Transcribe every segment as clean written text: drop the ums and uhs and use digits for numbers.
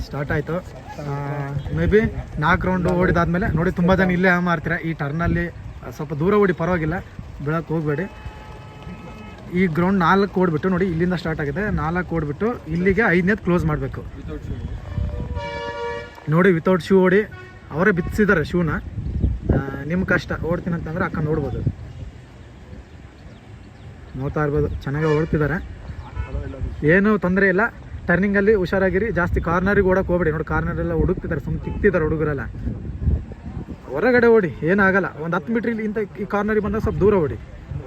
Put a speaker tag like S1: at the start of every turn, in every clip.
S1: Start ಆಯಿತು. May be 4 round ಓಡಿದಾದ್ಮೇಲೆ ನೋಡಿ ತುಂಬ ಜನ ಇಲ್ಲೇ ಮಾಡ್ತೀರಾ. ಈ ಟರ್ನಲ್ಲಿ ಸ್ವಲ್ಪ ದೂರ ಓಡಿ ಪರವಾಗಿಲ್ಲ, ಬೀಳಕ್ಕೆ ಹೋಗಬೇಡಿ. ಈ ಗ್ರೌಂಡ್ 4 ಓಡಿಬಿಟ್ಟು ನೋಡಿ ಇಲ್ಲಿಂದ ಸ್ಟಾರ್ಟ್ ಆಗಿದೆ. 4 ಓಡಿಬಿಟ್ಟು ಇಲ್ಲಿಗೆ 5ನೇದು ಕ್ಲೋಸ್ ಮಾಡಬೇಕು ನೋಡಿ. ವಿತೌಟ್ ಶೂ ಓಡಿ ಅವರೇ ಬಿತ್ತಿಸಿದ್ದಾರೆ ಶೂನ. ನಿಮ್ಮ ಕಷ್ಟ ಓಡ್ತೀನಿ ಅಂತಂದರೆ ಅಕ್ಕ ನೋಡ್ಬೋದು, ನೋಡ್ತಾ ಇರ್ಬೋದು. ಚೆನ್ನಾಗಿ ಓಡ್ತಿದ್ದಾರೆ, ಏನೂ ತೊಂದರೆ ಇಲ್ಲ. ಟರ್ನಿಂಗಲ್ಲಿ ಹುಷಾರಾಗಿರಿ, ಜಾಸ್ತಿ ಕಾರ್ನರಿಗೆ ಓಡೋಕೆ ಹೋಗ್ಬೇಡಿ. ನೋಡಿ ಕಾರ್ನರೆಲ್ಲ ಹುಡುಕ್ತಿದ್ದಾರೆ, ಸುಮ್ಮನೆ ತಿಕ್ತಿದ್ದಾರೆ ಹುಡುಗರೆಲ್ಲ. ಹೊರಗಡೆ ಓಡಿ, ಏನಾಗಲ್ಲ. ಒಂದು 10 ಮೀಟ್ರ್ ಇಂಥ ಈ ಕಾರ್ನರಿಗೆ ಬಂದಾಗ ಸ್ವಲ್ಪ ದೂರ ಓಡಿ.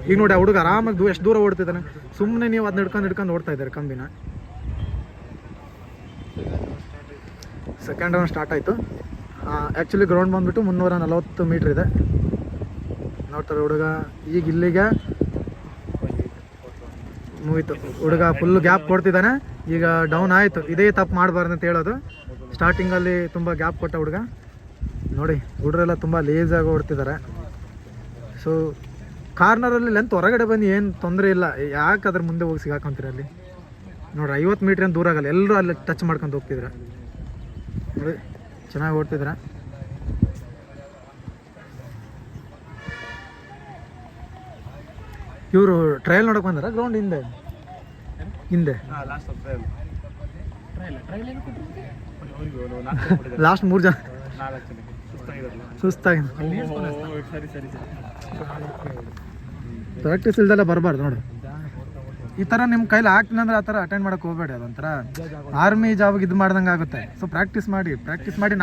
S1: ಈಗ ನೋಡಿ ಆ ಹುಡುಗ ಆರಾಮಾಗಿ ಎಷ್ಟು ದೂರ ಓಡ್ತಿದ್ದಾನೆ. ಸುಮ್ಮನೆ ನೀವು ಅದನ್ನ ಹಿಡ್ಕೊಂಡು ಓಡ್ತಾ ಇದ್ದಾರೆ ಕಂಬಿನ. ಸೆಕೆಂಡ್ ರೌಂಡ್ ಸ್ಟಾರ್ಟ್ ಆಯಿತು. ಆ್ಯಕ್ಚುಲಿ ಗ್ರೌಂಡ್ ಬಂದುಬಿಟ್ಟು 340 ಮೀಟ್ರ್ ಇದೆ. ನೋಡ್ತಾರೆ ಹುಡುಗ. ಈಗ ಇಲ್ಲಿಗೆ ಮುಗೀತು. ಹುಡುಗ ಫುಲ್ ಗ್ಯಾಪ್ ಕೊಡ್ತಿದ್ದಾನೆ. ಈಗ ಡೌನ್ ಆಯಿತು. ಇದೇ ತಪ್ಪು ಮಾಡಬಾರ್ದು ಅಂತ ಹೇಳೋದು. ಸ್ಟಾರ್ಟಿಂಗಲ್ಲಿ ತುಂಬ ಗ್ಯಾಪ್ ಕೊಟ್ಟ ಹುಡುಗ. ನೋಡಿ ಹುಡುಗರೆಲ್ಲ ತುಂಬ ಲೇಸಾಗಿ ಓಡ್ತಿದ್ದಾರೆ. ಸೊ ಕಾರ್ನರಲ್ಲಿ ಲೆಂತ್ ಹೊರಗಡೆ ಬಂದು ಏನು ತೊಂದರೆ ಇಲ್ಲ. ಯಾಕೆ ಅದ್ರ ಮುಂದೆ ಹೋಗಿ ಸಿಗಾಕೊಂತೀರ ಅಲ್ಲಿ ನೋಡ್ರಿ. 50 ಮೀಟ್ರ್ ಏನು ದೂರ ಆಗಲ್ಲ, ಎಲ್ಲರೂ ಅಲ್ಲಿ ಟಚ್ ಮಾಡ್ಕೊಂಡು ಹೋಗ್ತಿದ್ರೆ. ನೋಡಿ ಚೆನ್ನಾಗಿ ಓಡ್ತಿದ್ರ. ಇವರು ಟ್ರಯಲ್ ನೋಡೋಕೆ ಬಂದಾರ ಗ್ರೌಂಡ್ ಹಿಂದೆ ಲಾಸ್ಟ್ 3 ಜನ ಸುಸ್ತಾಗಿ ಪ್ರಾಕ್ಟೀಸ್ ಇಲ್ದೆಲ್ಲ ಬರಬಾರ್ದು ನೋಡಿ. ಈ ಥರ ನಿಮ್ಮ ಕೈಲಿ ಆಗ್ತೀನಿ ಅಂದರೆ ಆ ಥರ ಅಟೆಂಡ್ ಮಾಡೋಕೆ ಹೋಗಬೇಡಿ. ಅದೊಂಥರ ಆರ್ಮಿ ಜಾಬ್ಗೆ ಇದು ಮಾಡ್ದಂಗೆ ಆಗುತ್ತೆ. ಸೊ ಪ್ರಾಕ್ಟೀಸ್ ಮಾಡಿ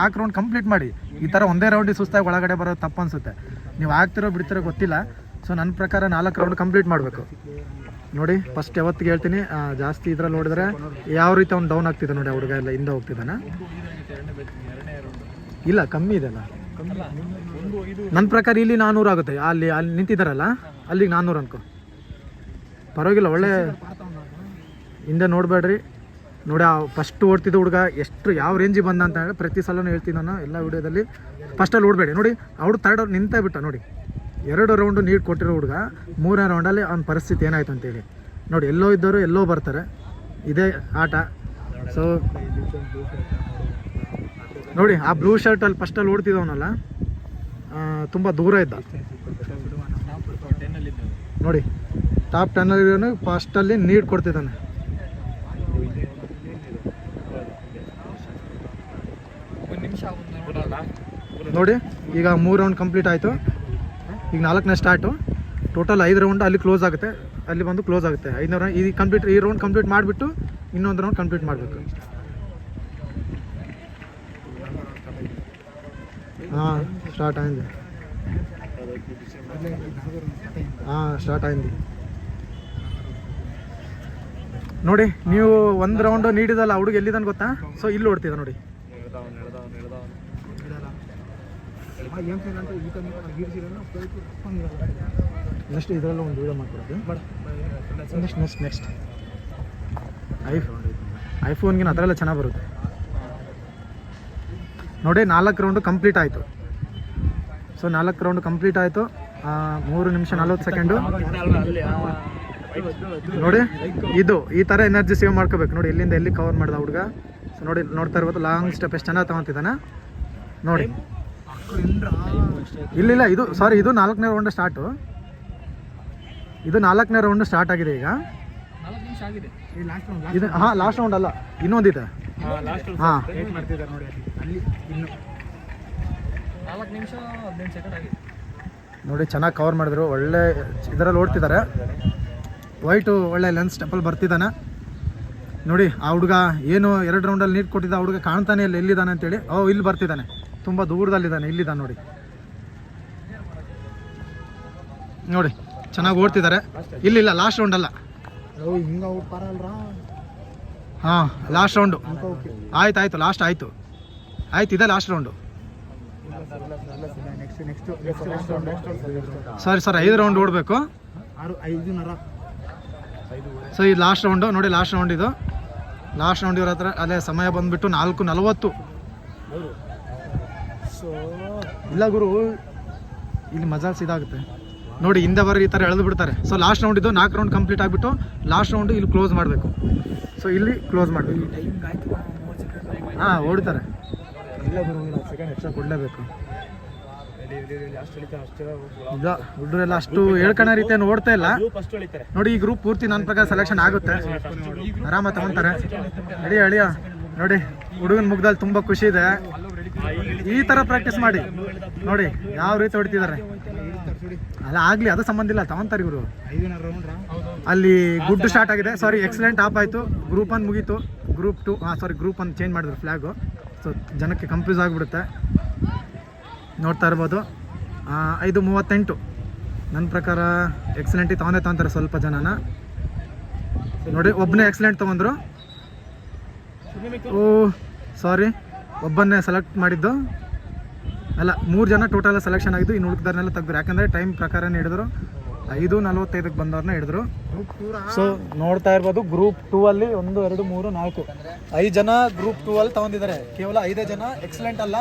S1: 4 ರೌಂಡ್ ಕಂಪ್ಲೀಟ್ ಮಾಡಿ. ಈ ಥರ ಒಂದೇ ರೌಂಡಿಗೆ ಸುಸ್ತಾಗಿ ಒಳಗಡೆ ಬರೋದು ತಪ್ಪು ಅನಿಸುತ್ತೆ. ನೀವು ಆಗ್ತಿರೋ ಬಿಡ್ತಿರೋ ಗೊತ್ತಿಲ್ಲ. ಸೊ ನನ್ನ ಪ್ರಕಾರ 4 ರೌಂಡ್ ಕಂಪ್ಲೀಟ್ ಮಾಡಬೇಕು ನೋಡಿ. ಫಸ್ಟ್ ಯಾವತ್ತಿಗೆ ಹೇಳ್ತೀನಿ, ಜಾಸ್ತಿ ಇದ್ರಲ್ಲಿ ನೋಡಿದ್ರೆ ಯಾವ ರೀತಿ ಅವ್ನು ಡೌನ್ ಆಗ್ತಿದೆ ನೋಡಿ. ಆ ಹುಡುಗ ಎಲ್ಲ ಹಿಂದೆ ಹೋಗ್ತಿದ್ದಾನೆ. ಇಲ್ಲ ಕಮ್ಮಿ ಇದೆಲ್ಲ. ನನ್ನ ಪ್ರಕಾರ ಇಲ್ಲಿ 400 ಆಗುತ್ತೆ. ಅಲ್ಲಿ ನಿಂತಿದ್ದಾರಲ್ಲ ಅಲ್ಲಿಗೆ 400 ಅನ್ಕೋ, ಪರವಾಗಿಲ್ಲ. ಒಳ್ಳೆ ಹಿಂದೆ ನೋಡಬೇಡ್ರಿ ನೋಡಿ. ಆ ಫಸ್ಟ್ ಓಡ್ತಿದ್ದ ಹುಡುಗ ಎಷ್ಟು ಯಾವ ರೇಂಜಿಗೆ ಬಂದ ಅಂತ ಹೇಳಿ ಪ್ರತಿ ಸಲನೂ ಹೇಳ್ತೀನಿ ನಾನು ಎಲ್ಲ ವಿಡಿಯೋದಲ್ಲಿ. ಫಸ್ಟಲ್ಲಿ ಓಡಬೇಡಿ ನೋಡಿ. ಅವ್ರು 3rd ನಿಂತೇ ಬಿಟ್ಟ ನೋಡಿ. 2 ರೌಂಡು ನೀರು ಕೊಟ್ಟಿರೋ ಹುಡುಗ 3ನೇ ರೌಂಡಲ್ಲಿ ಅವ್ನ ಪರಿಸ್ಥಿತಿ ಏನಾಯ್ತು ಅಂತೇಳಿ ನೋಡಿ. ಎಲ್ಲೋ ಇದ್ದವರು ಎಲ್ಲೋ ಬರ್ತಾರೆ, ಇದೇ ಆಟ. ಸೊ ನೋಡಿ ಆ ಬ್ಲೂ ಶರ್ಟಲ್ಲಿ ಫಸ್ಟಲ್ಲಿ ಓಡ್ತಿದ್ದವನಲ್ಲ ತುಂಬ ದೂರ ಇದ್ದ ನೋಡಿ. ಟಾಪ್ 10 ಫಸ್ಟಲ್ಲಿ ನೀರು ಕೊಡ್ತಿದ್ದಾನೆ. ನೋಡಿ ಈಗ 3 ರೌಂಡ್ ಕಂಪ್ಲೀಟ್ ಆಯಿತು. ಈಗ 4ನೇ ಸ್ಟಾರ್ಟು. ಟೋಟಲ್ 5 ರೌಂಡ್ ಅಲ್ಲಿ ಕ್ಲೋಸ್ ಆಗುತ್ತೆ, ಅಲ್ಲಿ ಬಂದು ಕ್ಲೋಸ್ ಆಗುತ್ತೆ. 5ನೇ ರೌಂಡ್ ಈ ರೌಂಡ್ ಕಂಪ್ಲೀಟ್ ಮಾಡಿಬಿಟ್ಟು ಇನ್ನೊಂದು ರೌಂಡ್ ಕಂಪ್ಲೀಟ್ ಮಾಡಬೇಕು. స్టార్ట్ అయింది. స్టార్ట్ అయింది ನೋಡಿ. ನೀವು 1 ರೌಂಡ್ ನೀಡಿದಲ್ಲ ಹುಡುಗ ಎಲ್ಲಿದ್ದಾನೆ ಗೊತ್ತಾ? ಸೊ ಇಲ್ಲಿ ಓಡ್ತಿದ್ದ ನೋಡಿ. ನೆಕ್ಸ್ಟ್ ಇದರಲ್ಲ ಒಂದು ವೀಡಿಯೋ ಮಾಡ್ಕೊಡೋದು. ನೆಕ್ಸ್ಟ್ ಐಫೋನ್ಗಿನ ಅದರೆಲ್ಲ ಚೆನ್ನಾಗಿ ಬರುತ್ತೆ ನೋಡಿ. 4 ರೌಂಡು ಕಂಪ್ಲೀಟ್ ಆಯಿತು. ಸೊ 4 ರೌಂಡ್ ಕಂಪ್ಲೀಟ್ ಆಯಿತು. 3 ನಿಮಿಷ 40 ಸೆಕೆಂಡು ನೋಡಿ. ಇದು ಈ ಥರ ಎನರ್ಜಿ ಸೇವ್ ಮಾಡ್ಕೋಬೇಕು ನೋಡಿ. ಎಲ್ಲಿಂದ ಎಲ್ಲಿ ಕವರ್ ಮಾಡ್ದ ಹುಡುಗ. ಸೊ ನೋಡಿ ನೋಡ್ತಾ ಇರ್ಬೋದು ಲಾಂಗ್ ಸ್ಟೆಪ್ ಎಷ್ಟು ಚೆನ್ನಾಗಿ ತೊಗೊತಿದ್ದಾನೆ ನೋಡಿ. ಇಲ್ಲ ಇದು ಸಾರಿ, ಇದು 4ನೇ ರೌಂಡ್ ಸ್ಟಾರ್ಟು. ಇದು 4ನೇ ರೌಂಡ್ ಸ್ಟಾರ್ಟ್ ಆಗಿದೆ ಈಗ. ಇದು ಲಾಸ್ಟ್ ರೌಂಡ್ ಅಲ್ಲ, ಇನ್ನೊಂದಿದೆ. ನೋಡಿ ಚೆನ್ನಾಗಿ ಕವರ್ ಮಾಡಿದ್ರು. ಒಳ್ಳೆ ಇದರಲ್ಲಿ ಓಡ್ತಿದ್ದಾರೆ. ವೈಟು ಒಳ್ಳೆ ಲೆನ್ಸ್ ಸ್ಟೆಪ್ಪಲ್ಲಿ ಬರ್ತಿದ್ದಾನೆ ನೋಡಿ. ಆ ಹುಡುಗ ಏನು 2 ರೌಂಡಲ್ಲಿ ನೀರು ಕೊಟ್ಟಿದ್ದ. ಆ ಹುಡುಗ ಕಾಣ್ತಾನೆ ಇಲ್ಲ ಎಲ್ಲಿದ್ದಾನೆ ಅಂತೇಳಿ. ಇಲ್ಲಿ ಬರ್ತಿದ್ದಾನೆ, ತುಂಬ ದೂರದಲ್ಲಿದ್ದಾನೆ. ಇಲ್ಲಿದ್ದಾನೆ ನೋಡಿ. ನೋಡಿ ಚೆನ್ನಾಗಿ ಓಡ್ತಿದ್ದಾರೆ. ಇಲ್ಲ ಲಾಸ್ಟ್ ರೌಂಡ್ ಅಲ್ಲ. ಲಾಸ್ಟ್ ರೌಂಡು ಆಯ್ತು. ಲಾಸ್ಟ್ ಆಯಿತು. ಇದೆ ಲಾಸ್ಟ್ ರೌಂಡು. ಸರಿ 5 ರೌಂಡ್ ಓಡಬೇಕು. ಸೊ ಇದು ಲಾಸ್ಟ್ ರೌಂಡು ನೋಡಿ. ಲಾಸ್ಟ್ ರೌಂಡ್ ಇದು. ಲಾಸ್ಟ್ ರೌಂಡ್ ಇವ್ರ ಹತ್ರ ಅದೇ ಸಮಯ ಬಂದುಬಿಟ್ಟು 4:40. ಇಲ್ಲ ಗುರು, ಇಲ್ಲಿ ಮಜಾಲ್ಸ್ ಇದಾಗುತ್ತೆ. ನೋಡಿ ಹಿಂದೆ ಬರೋ ಈ ಥರ ಎಳೆದು ಬಿಡ್ತಾರೆ. ಸೊ ಲಾಸ್ಟ್ ರೌಂಡ್ ಇದು 4 ರೌಂಡ್ ಕಂಪ್ಲೀಟ್ ಆಗಿಬಿಟ್ಟು ಲಾಸ್ಟ್ ರೌಂಡ್ ಇಲ್ಲಿ ಕ್ಲೋಸ್ ಮಾಡಬೇಕು. ಸೊ ಇಲ್ಲಿ ಕ್ಲೋಸ್ ಮಾಡಬೇಕು. ಹಾಂ ಓಡ್ತಾರೆ, ಇಲ್ಲ ಸೆಕೆಂಡ್ ಎಕ್ಸ್ಟ್ರಾ ಕೊಡಲೇಬೇಕು. ಈಗ ಹುಡುಗರೆಲ್ಲ ಅಷ್ಟು ಹೇಳ್ಕೊಳೋ ರೀತಿಯನ್ನು ಓಡ್ತಾ ಇಲ್ಲ ನೋಡಿ. ಈ ಗ್ರೂಪ್ ಪೂರ್ತಿ ನನ್ನ ಪ್ರಕಾರ ಸೆಲೆಕ್ಷನ್ ಆಗುತ್ತೆ, ಆರಾಮ ತಗೊಂತಾರೆ. ಅಳಿಯ ಅಳಿಯ ನೋಡಿ, ಹುಡುಗನ ಮುಖದಲ್ಲಿ ತುಂಬ ಖುಷಿ ಇದೆ. ಈ ಥರ ಪ್ರಾಕ್ಟೀಸ್ ಮಾಡಿ ನೋಡಿ ಯಾವ ರೀತಿ ಹೊಡಿತಿದ್ದಾರೆ. ಅಲ್ಲ ಆಗಲಿ, ಅದು ಸಂಬಂಧ ಇಲ್ಲ, ತಗೊಂತಾರೆ ಇವರು. ಅಲ್ಲಿ ಗುಡ್ ಸ್ಟಾರ್ಟ್ ಆಗಿದೆ, ಸಾರಿ ಎಕ್ಸಲೆಂಟ್ ಆಫ್ ಆಯಿತು. ಗ್ರೂಪ್ 1 ಮುಗೀತು. ಗ್ರೂಪ್ 2 ಸಾರಿ ಗ್ರೂಪ್ 1 ಚೇಂಜ್ ಮಾಡಿದ್ರು ಫ್ಲ್ಯಾಗು. ಸೊ ಜನಕ್ಕೆ ಕನ್ಫ್ಯೂಸ್ ಆಗಿಬಿಡುತ್ತೆ. ನೋಡ್ತಾ ಇರ್ಬೋದು 5:38 ನನ್ನ ಪ್ರಕಾರ ಎಕ್ಸಲೆಂಟಿಗೆ ತಗೊಂತಾರೆ ಸ್ವಲ್ಪ ಜನನ ನೋಡಿ. ಒಬ್ಬನೇ ಎಕ್ಸಲೆಂಟ್ ತೊಗೊಂಡ್ರು. ಓ ಸಾರಿ, ಒಬ್ಬನ್ನೇ ಸೆಲೆಕ್ಟ್ ಮಾಡಿದ್ದು ಅಲ್ಲ, 3 ಜನ ಟೋಟಲ್ ಸೆಲೆಕ್ಷನ್ ಆಗಿದ್ದು. ಇನ್ನು ಉಳಿದವ್ರನ್ನೆಲ್ಲ ತೆಗೆದ್ರು, ಯಾಕಂದರೆ ಟೈಮ್ ಪ್ರಕಾರನೇ ಹಿಡಿದ್ರು. 5:45 ಬಂದವ್ರನ್ನ ಹಿಡಿದ್ರು. ಸೊ ನೋಡ್ತಾ ಇರ್ಬೋದು ಗ್ರೂಪ್ 2 ಅಲ್ಲಿ 1 2 3 4 5 ಜನ ಗ್ರೂಪ್ 2 ಅಲ್ಲಿ ತಗೊಂಡಿದ್ದಾರೆ. ಕೇವಲ 5 ಜನ ಎಕ್ಸಲೆಂಟ್ ಅಲ್ಲ,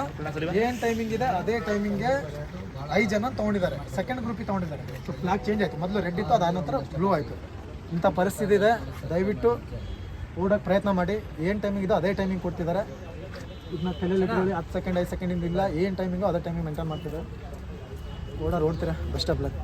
S1: ಏನು ಟೈಮಿಂಗ್ ಇದೆ ಅದೇ ಟೈಮಿಂಗ್ಗೆ 5 ಜನ ತೊಗೊಂಡಿದ್ದಾರೆ. ಸೆಕೆಂಡ್ ಗ್ರೂಪಿಗೆ ತೊಗೊಂಡಿದ್ದಾರೆ. ಸೊ ಫ್ಲಾಗ್ ಚೇಂಜ್ ಆಯಿತು, ಮೊದಲು ರೆಡ್ ಇತ್ತು, ಅದಾದ ನಂತರ ಬ್ಲೂ ಆಯಿತು. ಇಂಥ ಪರಿಸ್ಥಿತಿ ಇದೆ. ದಯವಿಟ್ಟು ಓಡೋಕ್ಕೆ ಪ್ರಯತ್ನ ಮಾಡಿ. ಏನು ಟೈಮಿಂಗ್ ಇದೋ ಅದೇ ಟೈಮಿಂಗ್ ಕೊಡ್ತಿದ್ದಾರೆ. ಇದನ್ನ ತಲೆಯಲ್ಲಿ 10 ಸೆಕೆಂಡ್ 5 ಸೆಕೆಂಡಿಂದ ಇಲ್ಲ, ಏನು ಟೈಮಿಂಗೋ ಅದೇ ಟೈಮಿಂಗ್ ಮೇಂಟೈನ್ ಮಾಡ್ತಿದ್ದಾರೆ. ಓಡೋರು ಓಡ್ತೀರಾ, ಬೆಸ್ಟ್ ಆಫ್ ಲಕ್.